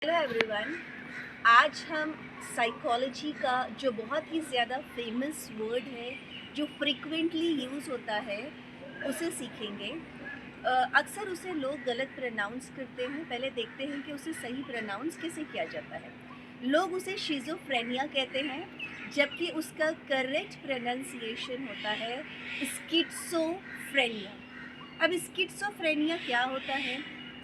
Hello everyone. आज हम psychology का जो बहुत ही ज़्यादा फेमस वर्ड है, जो फ्रीक्वेंटली यूज़ होता है, उसे सीखेंगे। अक्सर उसे लोग गलत प्रोनाउंस करते हैं। पहले देखते हैं कि उसे सही प्रोनाउंस कैसे किया जाता है। लोग उसे शिज़ोफ्रेनिया कहते हैं, जबकि उसका करेक्ट प्रोनाउंसिएशन होता है स्किज़ोफ्रेनिया। अब स्किज़ोफ्रेनिया क्या होता है?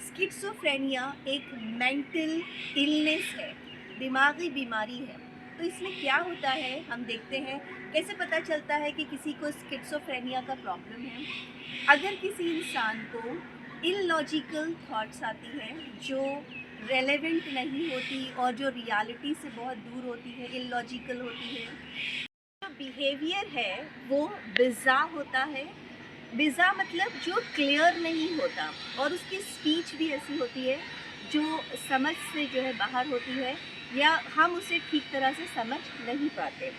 स्किज़ोफ्रेनिया एक मेंटल इलनेस है, दिमागी बीमारी है। तो इसमें क्या होता है, हम देखते हैं कैसे पता चलता है कि किसी को स्किज़ोफ्रेनिया का प्रॉब्लम है। अगर किसी इंसान को इलॉजिकल थॉट्स आती हैं जो रेलेवेंट नहीं होती और जो रियलिटी से बहुत दूर होती है, इलॉजिकल होती है। जो बिहेवियर है वो बिज़ार होता है। बिज़ा मतलब जो क्लियर नहीं होता, और उसकी स्पीच भी ऐसी होती है जो समझ से जो है बाहर होती है, या हम उसे ठीक तरह से समझ नहीं पाते।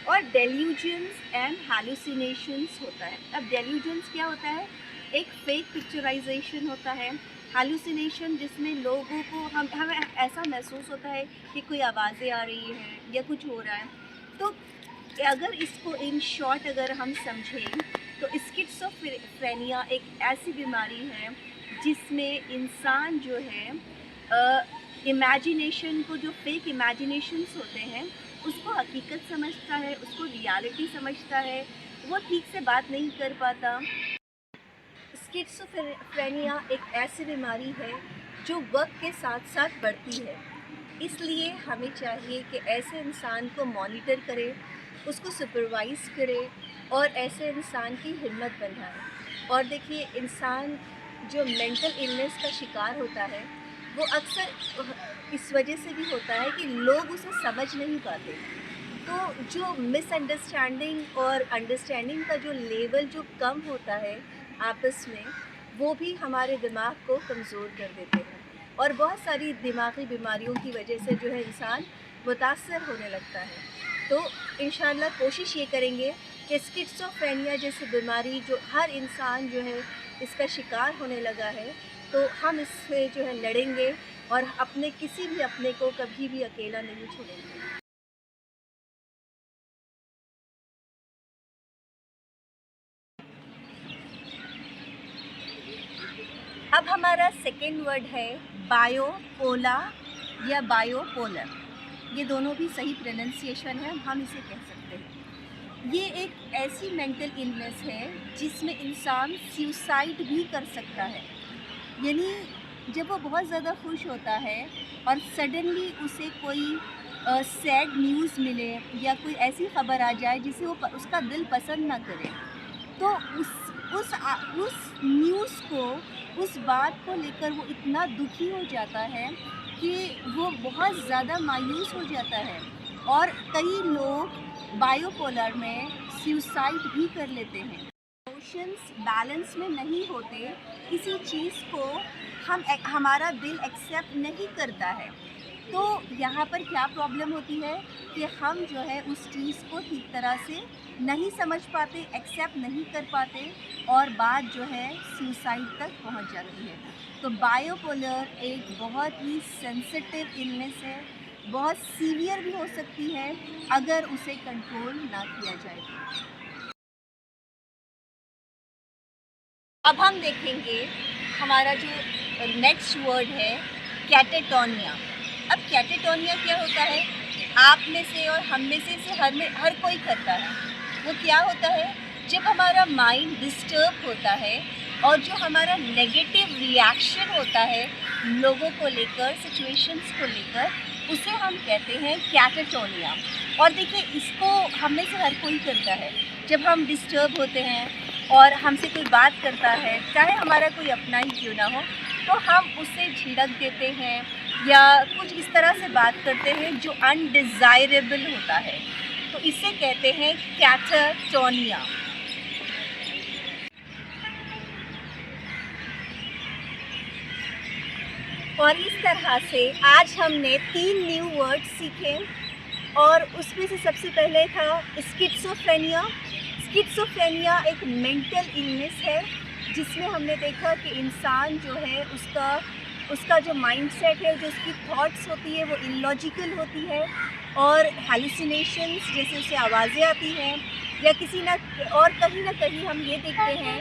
और डेल्यूजन्स एंड हैलुसिनेशंस होता है। अब डेल्यूजन्स क्या होता है? एक फेक पिक्चराइजेशन होता है। हैलुसिनेशन जिसमें लोगों को हमें ऐसा महसूस होता है कि कोई आवाज़ें आ रही हैं या कुछ हो रहा है। तो अगर इसको इन शॉर्ट अगर हम समझें तो स्किज़ोफ्रेनिया एक ऐसी बीमारी है जिसमें इंसान जो है इमेजिनेशन को, जो फेक इमेजिनेशंस होते हैं, उसको हकीकत समझता है, उसको रियलिटी समझता है, वो ठीक से बात नहीं कर पाता। स्किज़ोफ्रेनिया एक ऐसी बीमारी है जो वक्त के साथ साथ बढ़ती है। इसलिए हमें चाहिए कि ऐसे इंसान को मॉनिटर करें, उसको सुपरवाइज़ करें और ऐसे इंसान की हिम्मत बढ़ाएं। और देखिए, इंसान जो मेंटल इलनेस का शिकार होता है वो अक्सर इस वजह से भी होता है कि लोग उसे समझ नहीं पाते। तो जो मिसअंडरस्टैंडिंग और अंडरस्टैंडिंग का जो लेवल जो कम होता है आपस में, वो भी हमारे दिमाग को कमज़ोर कर देते हैं, और बहुत सारी दिमागी बीमारियों की वजह से जो है इंसान मुतासर होने लगता है। तो इंशाल्लाह कोशिश ये करेंगे कि स्किज़ोफ्रेनिया जैसी बीमारी जो हर इंसान जो है इसका शिकार होने लगा है, तो हम इससे जो है लड़ेंगे और अपने किसी भी अपने को कभी भी अकेला नहीं छोड़ेंगे। अब हमारा सेकेंड वर्ड है बायोपोलर या बायोपोलर। ये दोनों भी सही प्रोनाउंसिएशन है, हम इसे कह सकते हैं। ये एक ऐसी मेंटल इलनेस है जिसमें इंसान सुसाइड भी कर सकता है। यानी जब वो बहुत ज़्यादा खुश होता है और सडनली उसे कोई सैड न्यूज़ मिले या कोई ऐसी ख़बर आ जाए जिसे वो उसका दिल पसंद ना करे, तो उस न्यूज़ को, उस बात को लेकर वो इतना दुखी हो जाता है कि वो बहुत ज़्यादा मायूस हो जाता है। और कई लोग बायोपोलर में सुसाइड भी कर लेते हैं। इमोशंस बैलेंस में नहीं होते, किसी चीज़ को हमारा दिल एक्सेप्ट नहीं करता है। तो यहाँ पर क्या प्रॉब्लम होती है कि हम जो है उस चीज़ को ठीक तरह से नहीं समझ पाते, एक्सेप्ट नहीं कर पाते, और बात जो है सुसाइड तक पहुँच जाती है। तो बायोपोलर एक बहुत ही सेंसिटिव इलनेस है, बहुत सीवियर भी हो सकती है अगर उसे कंट्रोल ना किया जाए। अब हम देखेंगे हमारा जो नेक्स्ट वर्ड है कैटेटोनिया। अब कैटेटोनिया क्या होता है? आप में से और हम में से इसे हर कोई करता है। वो क्या होता है? जब हमारा माइंड डिस्टर्ब होता है और जो हमारा नेगेटिव रिएक्शन होता है लोगों को लेकर, सिचुएशंस को लेकर, उसे हम कहते हैं कैटेटोनिया। और देखिए, इसको हम में से हर कोई करता है। जब हम डिस्टर्ब होते हैं और हमसे कोई बात करता है, चाहे हमारा कोई अपना ही क्यों ना हो, तो हम उसे झिड़क देते हैं या कुछ इस तरह से बात करते हैं जो अनडिज़ायरेबल होता है। तो इसे कहते हैं कैटेटोनिया। और इस तरह से आज हमने 3 न्यू वर्ड्स सीखे, और उसमें से सबसे पहले था स्किज़ोफ्रेनिया। स्किज़ोफ्रेनिया एक मेंटल इलनेस है जिसमें हमने देखा कि इंसान जो है उसका उसका जो माइंडसेट है, जो उसकी थॉट्स होती है वो इलॉजिकल होती है, और हैलुसिनेशंस जैसे उसे आवाज़ें आती हैं, या किसी ना और कहीं ना कहीं हम ये देखते हैं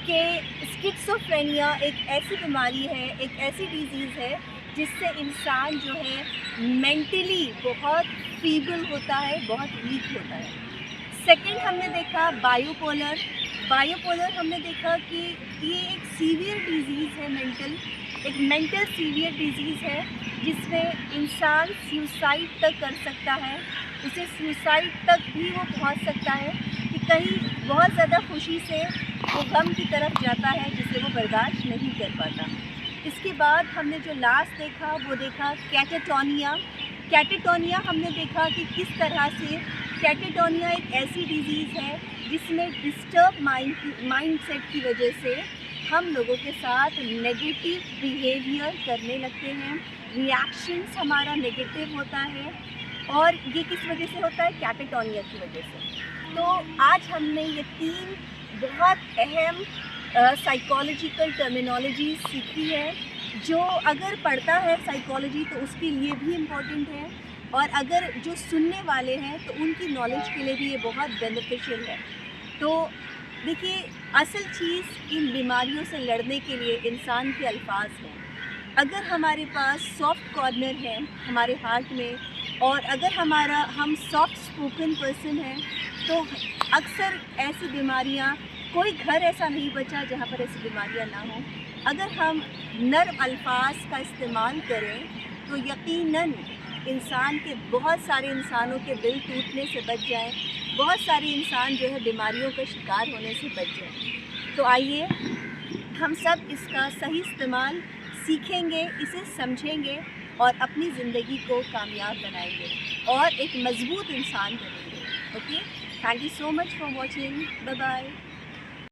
कि स्किज़ोफ्रेनिया एक ऐसी बीमारी है, एक ऐसी डिजीज़ है जिससे इंसान जो है मेंटली बहुत फीबल होता है, बहुत वीक होता है। सेकंड हमने देखा बायोपोलर। बायोपोलर हमने देखा कि ये एक सीवियर डिजीज़ है, एक मेंटल सीवियर डिजीज़ है जिसमें इंसान सुसाइड तक कर सकता है। उसे सुसाइड तक भी वो पहुंच सकता है कि कहीं बहुत ज़्यादा खुशी से वो गम की तरफ जाता है जिसे वो बर्दाश्त नहीं कर पाता। इसके बाद हमने जो लास्ट देखा वो देखा कैटाटोनिया। कैटाटोनिया हमने देखा कि किस तरह से कैटाटोनिया एक ऐसी डिजीज़ है जिसमें डिस्टर्ब माइंडसेट की वजह से हम लोगों के साथ नेगेटिव बिहेवियर करने लगते हैं, रिएक्शंस हमारा नेगेटिव होता है, और ये किस वजह से होता है? कैटाटोनिया की वजह से। तो आज हमने ये 3 बहुत अहम साइकोलॉजिकल टर्मिनोलॉजी सीखी है, जो अगर पढ़ता है साइकोलॉजी तो उसके लिए भी इम्पोर्टेंट है, और अगर जो सुनने वाले हैं तो उनकी नॉलेज के लिए भी ये बहुत बेनिफिशियल है। तो देखिए, असल चीज़ इन बीमारियों से लड़ने के लिए इंसान के अल्फाज हैं। अगर हमारे पास सॉफ्ट कॉर्नर है हमारे हार्ट में, और अगर हम सॉफ्ट स्पोकन पर्सन हैं, तो अक्सर ऐसी बीमारियां, कोई घर ऐसा नहीं बचा जहां पर ऐसी बीमारियां ना हो। अगर हम नर्म अल्फाज का इस्तेमाल करें तो यकीनन बहुत सारे इंसानों के दिल टूटने से बच जाएं, बहुत सारे इंसान जो है बीमारियों का शिकार होने से बच जाएं। तो आइए हम सब इसका सही इस्तेमाल सीखेंगे, इसे समझेंगे और अपनी ज़िंदगी को कामयाब बनाएंगे और एक मज़बूत इंसान बनेंगे। Okay, thank you so much for watching. Bye bye.